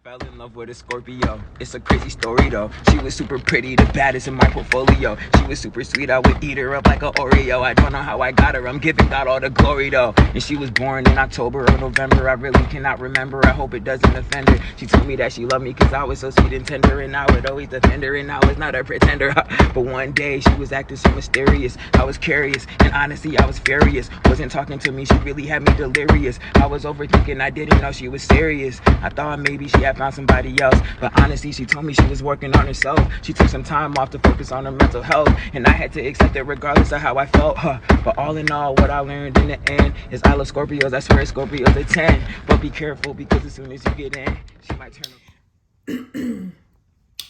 Fell in love with a Scorpio. It's a crazy story though. She was super pretty, the baddest in my portfolio. She was super sweet, I would eat her up like an Oreo. I don't know how I got her, I'm giving God all the glory though. And she was born in October or November, I really cannot remember. I hope it doesn't offend her. She told me that she loved me cause I was so sweet and tender, and I would always defend her, and I was not a pretender. But one day she was acting so mysterious. I was curious, and honestly I was furious. Wasn't talking to me, she really had me delirious. I was overthinking, I didn't know she was serious. I thought maybe she had found somebody else, but honestly she told me she was working on herself. She took some time off to focus on her mental health, and I had to accept it regardless of how I felt. But all in all, what I learned in the end is I love Scorpios. I swear Scorpios a 10. But be careful, because as soon as you get in, she might turn.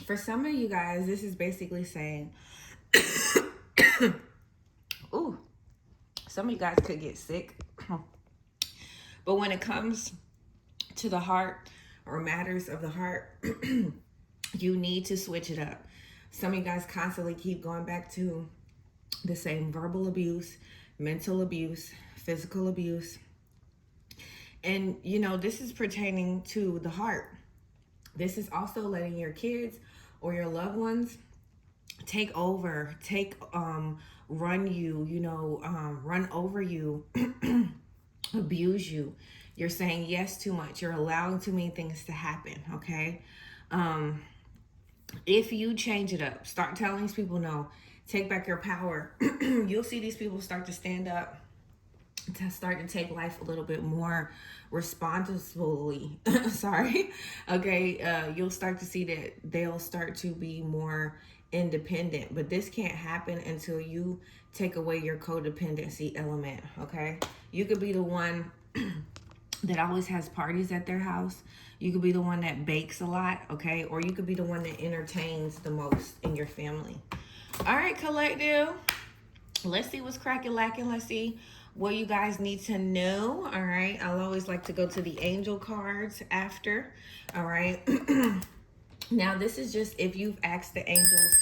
For some of you guys, this is basically saying, ooh, some of you guys could get sick. But when it comes to the heart or matters of the heart, you need to switch it up. Some of you guys constantly keep going back to the same verbal abuse, mental abuse, physical abuse. And, you know, this is pertaining to the heart. This is also letting your kids or your loved ones take over, run you, run over you, abuse you. You're saying yes too much. You're allowing too many things to happen, okay? If you change it up, start telling these people no, take back your power, you'll see these people start to stand up, to start to take life a little bit more responsibly. Sorry. Okay. You'll start to see that they'll start to be more independent, but this can't happen until you take away your codependency element. Okay. You could be the one that always has parties at their house. You could be the one that bakes a lot. Okay. Or you could be the one that entertains the most in your family. All right, collective. Let's see what's cracking, lacking. Let's see what you guys need to know. All right. I'll always like to go to the angel cards after. All right. Now, this is just if you've asked the angels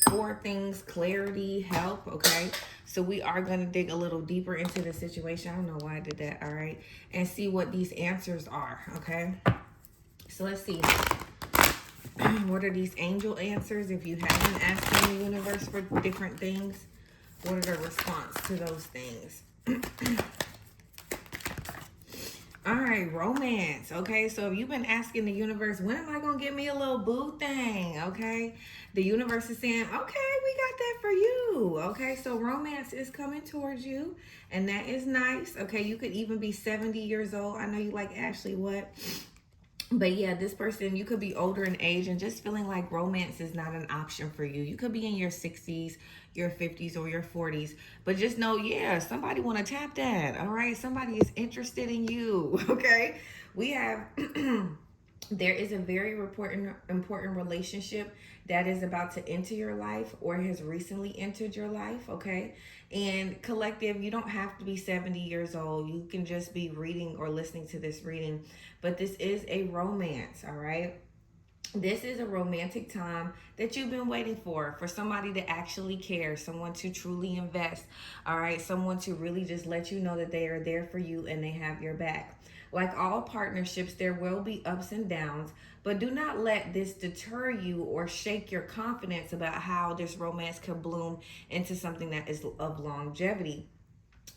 for things, clarity, help. Okay. So we are going to dig a little deeper into the situation. I don't know why I did that. All right. And see what these answers are. Okay. So let's see. What are these angel answers? If you haven't asked in the universe for different things, what are the response to those things? All right, romance. Okay, so if you've been asking the universe, when am I going to get me a little boo thing? Okay, the universe is saying, okay, we got that for you. Okay, so romance is coming towards you, and that is nice. Okay, you could even be 70 years old. I know you like Ashley, what? But yeah, this person, you could be older in age and just feeling like romance is not an option for you. You could be in your 60s, your 50s, or your 40s. But just know, yeah, somebody want to tap that. All right. Somebody is interested in you. Okay. We have, there is a very important relationship that is about to enter your life or has recently entered your life. Okay. And collective, you don't have to be 70 years old. You can just be reading or listening to this reading. But this is a romance, all right? This is a romantic time that you've been waiting for somebody to actually care, someone to truly invest, all right? Someone to really just let you know that they are there for you and they have your back. Like all partnerships, there will be ups and downs, but do not let this deter you or shake your confidence about how this romance could bloom into something that is of longevity.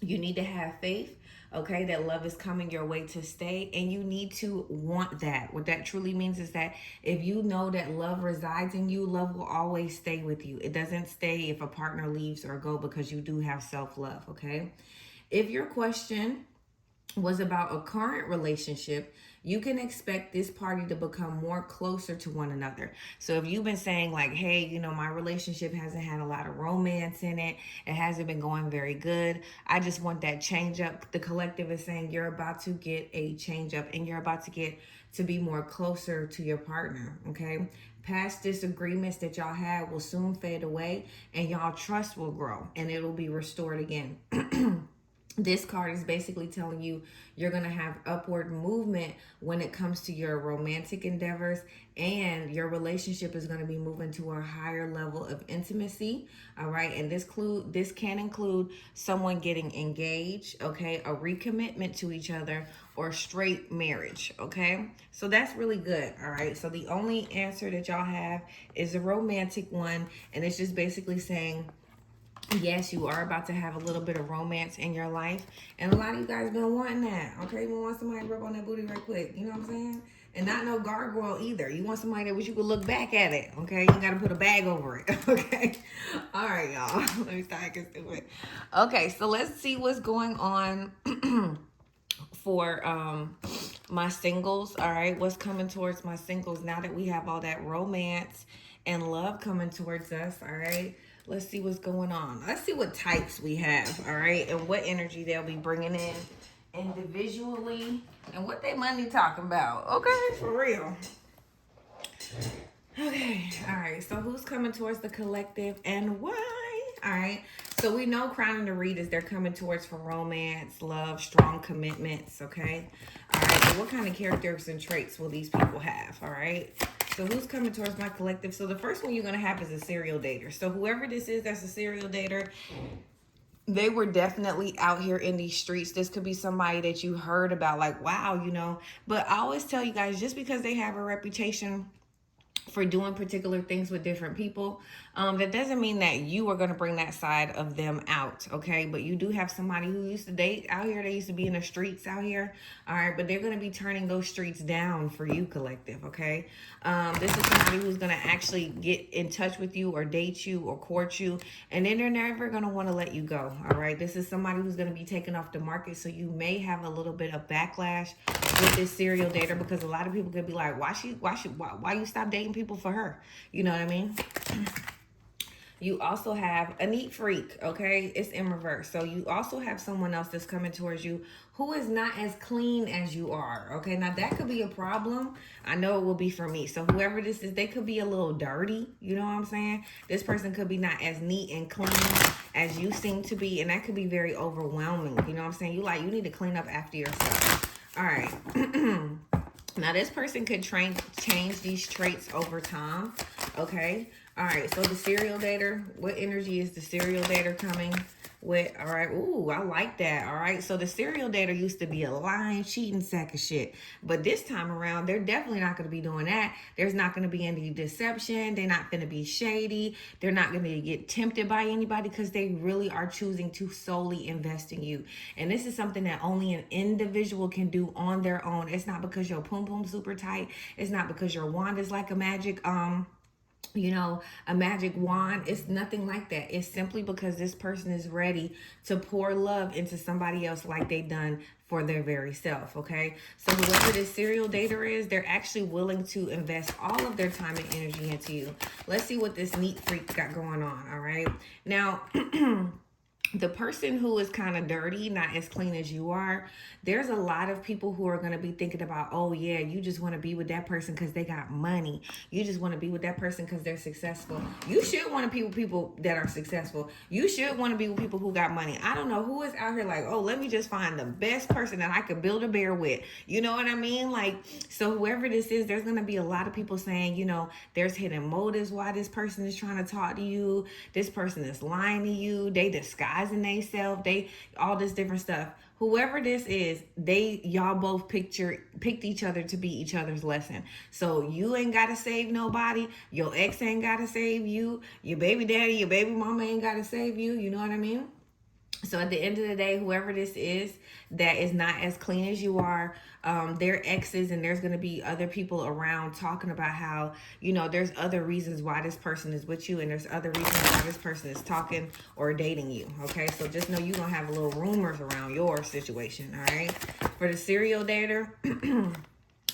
You need to have faith, okay, that love is coming your way to stay, and you need to want that. What that truly means is that if you know that love resides in you, love will always stay with you. It doesn't stay if a partner leaves or go, because you do have self-love, okay? If your question was about a current relationship, you can expect this party to become more closer to one another. So if you've been saying like, hey, my relationship hasn't had a lot of romance in it, it hasn't been going very good, I just want that change up, the collective is saying you're about to get a change up and you're about to get to be more closer to your partner. Okay. Past disagreements that y'all had will soon fade away and y'all trust will grow and it will be restored again. This card is basically telling you you're going to have upward movement when it comes to your romantic endeavors, and your relationship is going to be moving to a higher level of intimacy. All right. And this can include someone getting engaged, okay, a recommitment to each other, or straight marriage. Okay. So that's really good. All right. So the only answer that y'all have is a romantic one. And it's just basically saying, yes, you are about to have a little bit of romance in your life. And a lot of you guys been wanting that. Okay, you want somebody to rub on that booty right quick. You know what I'm saying? And not no gargoyle either. You want somebody that wish you could look back at it. Okay, you got to put a bag over it. Okay. All right, y'all. Let me start acting stupid. Okay, so let's see what's going on for my singles. All right, what's coming towards my singles now that we have all that romance and love coming towards us. All right, let's see what's going on. Let's see what types we have. All right, and what energy they'll be bringing in individually, and what they money talking about. Okay, for real. Okay, all right, so who's coming towards the collective and why? All right, so we know crowning the readers, they're coming towards for romance, love, strong commitments. Okay, all right, so what kind of characters and traits will these people have? All right, so who's coming towards my collective? So the first one you're going to have is a serial dater. So whoever this is that's a serial dater, they were definitely out here in these streets. This could be somebody that you heard about, like, wow, you know. But I always tell you guys, just because they have a reputation for doing particular things with different people, that doesn't mean that you are going to bring that side of them out. Okay, but you do have somebody who used to date out here. They used to be in the streets out here. All right, but they're going to be turning those streets down for you, collective. Okay, this is somebody who's going to actually get in touch with you, or date you, or court you, and then they're never going to want to let you go. All right, this is somebody who's going to be taken off the market, so you may have a little bit of backlash with this serial dater, because a lot of people could be like, why you stop dating people for her? You know what I mean? You also have a neat freak. Okay, it's in reverse. So you also have someone else that's coming towards you who is not as clean as you are. Okay, now that could be a problem. I know it will be for me. So whoever this is, they could be a little dirty. You know what I'm saying? This person could be not as neat and clean as you seem to be, and that could be very overwhelming. You know what I'm saying? You need to clean up after yourself. All right. Now, this person could change these traits over time. Okay. All right. So the serial dater, what energy is the serial dater coming with? All right. Ooh, I like that. All right. So the serial dater used to be a lying, cheating sack of shit. But this time around, they're definitely not going to be doing that. There's not going to be any deception. They're not going to be shady. They're not going to get tempted by anybody, because they really are choosing to solely invest in you. And this is something that only an individual can do on their own. It's not because your pum pum super tight. It's not because your wand is like a magic a magic wand. It's nothing like that. It's simply because this person is ready to pour love into somebody else like they done for their very self. Okay, so whoever this serial dater is, they're actually willing to invest all of their time and energy into you. Let's see what this neat freak got going on. All right, now the person who is kind of dirty, not as clean as you are, there's a lot of people who are going to be thinking about, oh yeah, you just want to be with that person because they got money. You just want to be with that person because they're successful. You should want to be with people that are successful. You should want to be with people who got money. I don't know who is out here like, oh, let me just find the best person that I could build a bear with. You know what I mean? Like, so whoever this is, there's going to be a lot of people saying, you know, there's hidden motives why this person is trying to talk to you. This person is lying to you. They disguising themselves. They all this different stuff. Whoever this is, y'all both picked each other to be each other's lesson. So you ain't gotta save nobody. Your ex ain't gotta save you. Your baby daddy, your baby mama ain't gotta save you. You know what I mean? So at the end of the day, whoever this is that is not as clean as you are, they're exes, and there's going to be other people around talking about how, you know, there's other reasons why this person is with you, and there's other reasons why this person is talking or dating you. Okay, so just know you're going to have little rumors around your situation. All right, for the serial dater,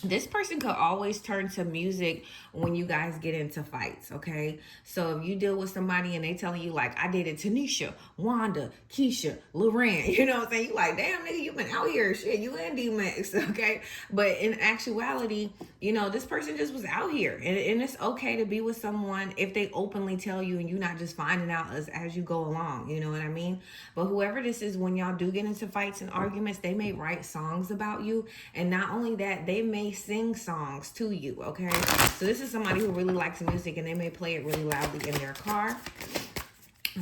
this person could always turn to music when you guys get into fights, okay? So if you deal with somebody and they telling you, like, I dated Tanisha, Wanda, Keisha, Lorraine, you know what I'm saying? You like, damn, nigga, you been out here, shit, you and D-Max, okay? But in actuality, you know, this person just was out here. And it's okay to be with someone if they openly tell you and you're not just finding out as you go along, you know what I mean? But whoever this is, when y'all do get into fights and arguments, they may write songs about you. And not only that, they may sing songs to you, okay? So this is somebody who really likes music and they may play it really loudly in their car.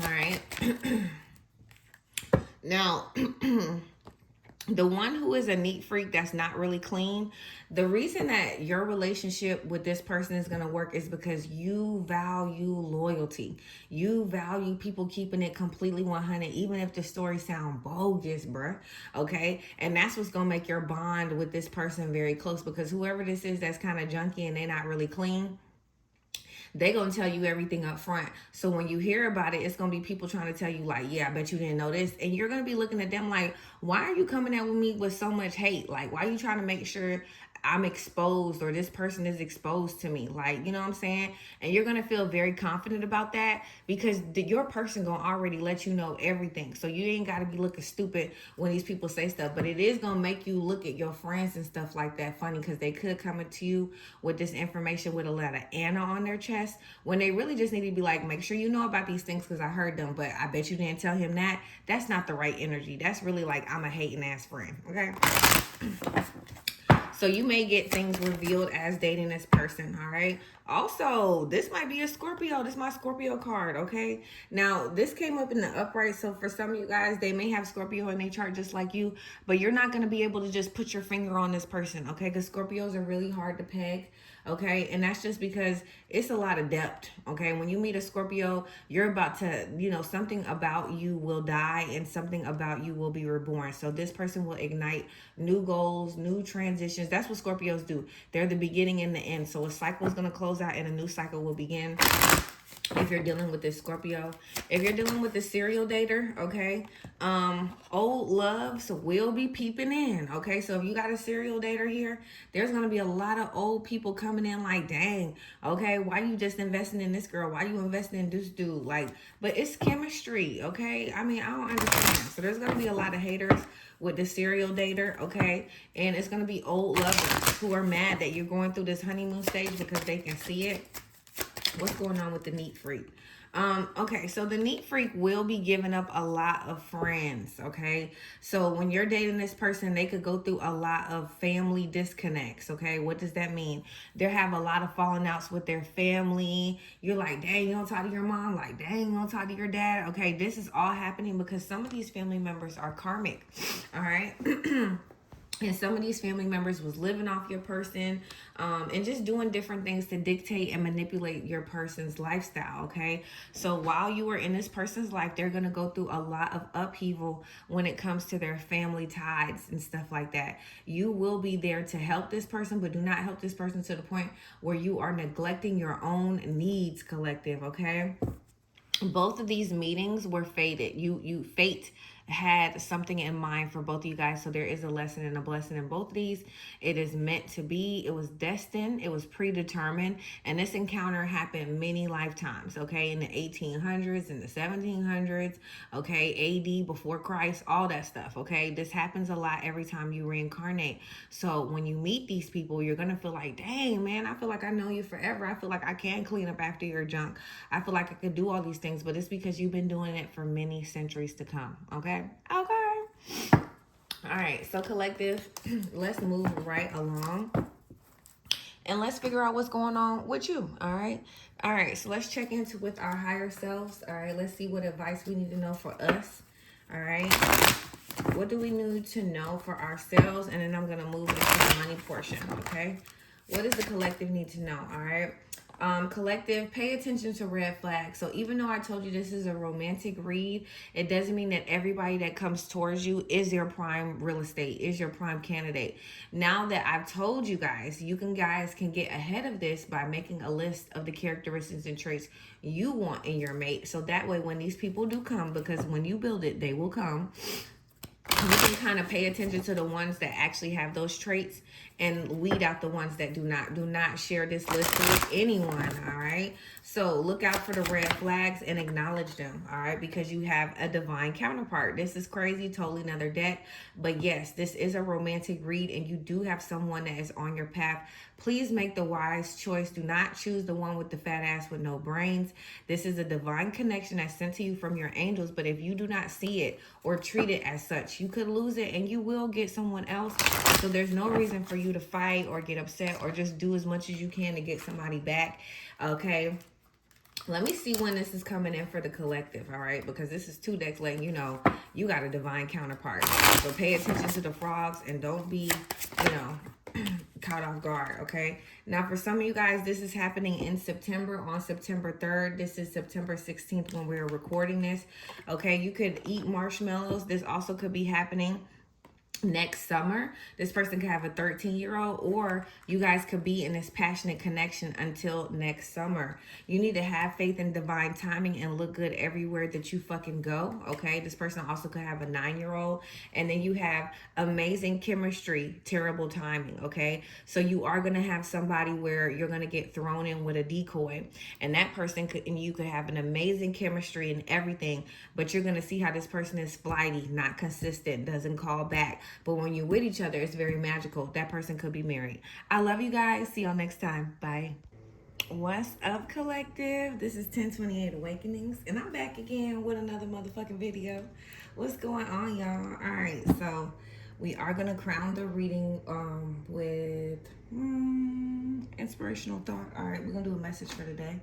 All right. Now, the one who is a neat freak that's not really clean, the reason that your relationship with this person is going to work is because you value loyalty. You value people keeping it completely 100, even if the story sound bogus, bruh. Okay? And that's what's going to make your bond with this person very close, because whoever this is that's kind of junky and they're not really clean, they gonna tell you everything up front. So when you hear about it, it's gonna be people trying to tell you, like, yeah, I bet you didn't know this. And you're gonna be looking at them like, why are you coming out with me with so much hate? Like, why are you trying to make sure I'm exposed or this person is exposed to me? Like, you know what I'm saying? And you're gonna feel very confident about that because your person gonna already let you know everything. So you ain't gotta be looking stupid when these people say stuff. But it is gonna make you look at your friends and stuff like that funny, because they could come to you with this information with a letter Anna on their chest when they really just need to be like, make sure you know about these things because I heard them, but I bet you didn't tell him that. That's not the right energy. That's really like, I'm a hating ass friend, okay? So you may get things revealed as dating this person, all right? Also, this might be a Scorpio. This is my Scorpio card, okay? Now, this came up in the upright, so for some of you guys, they may have Scorpio in their chart just like you, but you're not going to be able to just put your finger on this person, okay? Because Scorpios are really hard to peg, okay? And that's just because it's a lot of depth, okay? When you meet a Scorpio, you're about to, you know, something about you will die and something about you will be reborn. So this person will ignite new goals, new transitions. That's what Scorpios do. They're the beginning and the end. So a cycle is going to close out and a new cycle will begin. If you're dealing with this Scorpio, if you're dealing with the serial dater, okay, old loves will be peeping in, okay? So if you got a serial dater here, there's going to be a lot of old people coming in like, dang, okay, why you just investing in this girl? Why you investing in this dude? Like, but it's chemistry, okay? I mean, I don't understand. So there's going to be a lot of haters with the serial dater, okay? And it's going to be old lovers who are mad that you're going through this honeymoon stage because they can see it. What's going on with the neat freak? Okay, so the neat freak will be giving up a lot of friends, okay? So when you're dating this person, they could go through a lot of family disconnects, okay? What does that mean? They have a lot of falling outs with their family. You're like, dang, you don't talk to your mom. Like, dang, you don't talk to your dad. Okay, this is all happening because some of these family members are karmic, all right? And some of these family members was living off your person and just doing different things to dictate and manipulate your person's lifestyle, okay? So while you are in this person's life, they're going to go through a lot of upheaval when it comes to their family ties and stuff like that. You will be there to help this person, but do not help this person to the point where you are neglecting your own needs, collective, okay? Both of these meetings were fated. Fate had something in mind for both of you guys. So there is a lesson and a blessing in both of these. It is meant to be. It was destined. It was predetermined. And this encounter happened many lifetimes, okay? In the 1800s, in the 1700s, okay? AD, before Christ, all that stuff, okay? This happens a lot every time you reincarnate. So when you meet these people, you're going to feel like, dang, man, I feel like I know you forever. I feel like I can clean up after your junk. I feel like I could do all these things, but it's because you've been doing it for many centuries to come, okay? Okay. All right, so collective, let's move right along and let's figure out what's going on with you. All right. All right, so let's check into with our higher selves. All right, let's see what advice we need to know for us. All right, what do we need to know for ourselves? And then I'm going to move into the money portion. Okay, what does the collective need to know? All right. Collective, pay attention to red flags. So even though I told you this is a romantic read, it doesn't mean that everybody that comes towards you is your prime real estate, is your prime candidate. Now that I've told you guys, you guys can get ahead of this by making a list of the characteristics and traits you want in your mate. So that way when these people do come, because when you build it, they will come. you can kind of pay attention to the ones that actually have those traits and weed out the ones that do not. Do not share this list with anyone, all right? So look out for the red flags and acknowledge them, all right? Because you have a divine counterpart. This is crazy, totally another deck. But yes, this is a romantic read and you do have someone that is on your path. Please make the wise choice. Do not choose the one with the fat ass with no brains. This is a divine connection that's sent to you from your angels. But if you do not see it or treat it as such, you could lose it and you will get someone else. So there's no reason for you to fight or get upset, or just do as much as you can to get somebody back, okay? Let me see when this is coming in for the collective, all right? Because this is 2 decks letting you know you got a divine counterpart. So pay attention to the frogs and don't be, you know, caught off guard, okay? Now, for some of you guys, this is happening in September, on September 3rd. This is September 16th when we're recording this, okay? You could eat marshmallows. This also could be happening next summer. This person could have a 13-year-old, or you guys could be in this passionate connection until next summer. You need to have faith in divine timing and look good everywhere that you fucking go, okay? This person also could have a 9-year-old, and then you have amazing chemistry, terrible timing, okay? So you are going to have somebody where you're going to get thrown in with a decoy, and that person could, and you could have an amazing chemistry and everything, but you're going to see how this person is flighty, not consistent, doesn't call back. But when you're with each other, it's very magical. That person could be married. I love you guys. See y'all next time. Bye. What's up, collective? This is 1028 Awakenings, and I'm back again with another motherfucking video. What's going on, y'all? All right, so we are going to crown the reading with inspirational thought. All right, we're going to do a message for today.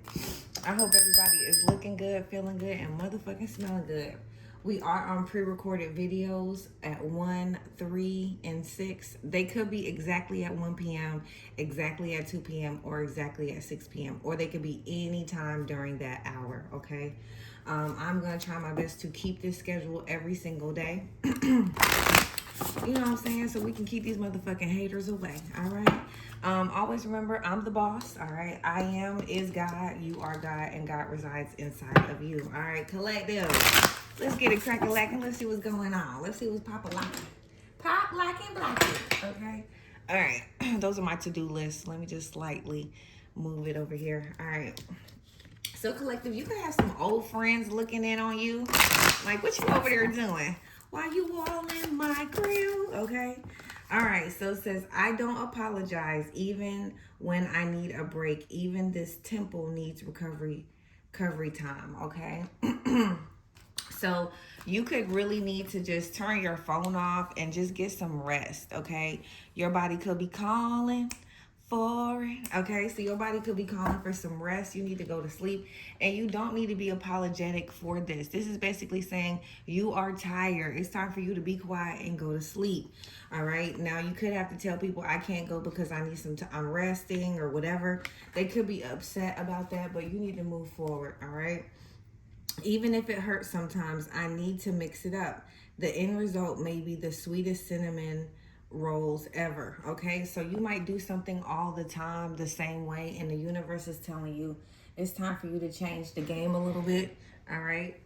I hope everybody is looking good, feeling good, and motherfucking smelling good. We are on pre-recorded videos at 1, 3, and 6. They could be exactly at 1 p.m., exactly at 2 p.m., or exactly at 6 p.m., or they could be any time during that hour, okay? I'm going to try my best to keep this schedule every single day. You know what I'm saying? So we can keep these motherfucking haters away, all right? Always remember, I'm the boss, all right? I am is God, you are God, and God resides inside of you, all right? Collective. Let's get it cracking lacking. Let's see what's going on. Let's see what's pop-a-locking. Pop-locking, blocking, okay? All right, those are my to-do lists. Let me just slightly move it over here. All right. So, collective, you could have some old friends looking in on you. Like, what you over there doing? Why you all in my grill? Okay. All right. So it says, I don't apologize even when I need a break. Even this temple needs recovery time. Okay. So you could really need to just turn your phone off and just get some rest, okay? Your body could be calling for it, okay? So your body could be calling for some rest. You need to go to sleep, and you don't need to be apologetic for this. This is basically saying you are tired. It's time for you to be quiet and go to sleep, all right? Now, you could have to tell people, I can't go because I need some time. I'm resting or whatever. They could be upset about that, but you need to move forward, all right? Even if it hurts sometimes, I need to mix it up. The end result may be the sweetest cinnamon rolls ever, okay? So you might do something all the time the same way, and the universe is telling you it's time for you to change the game a little bit, all right?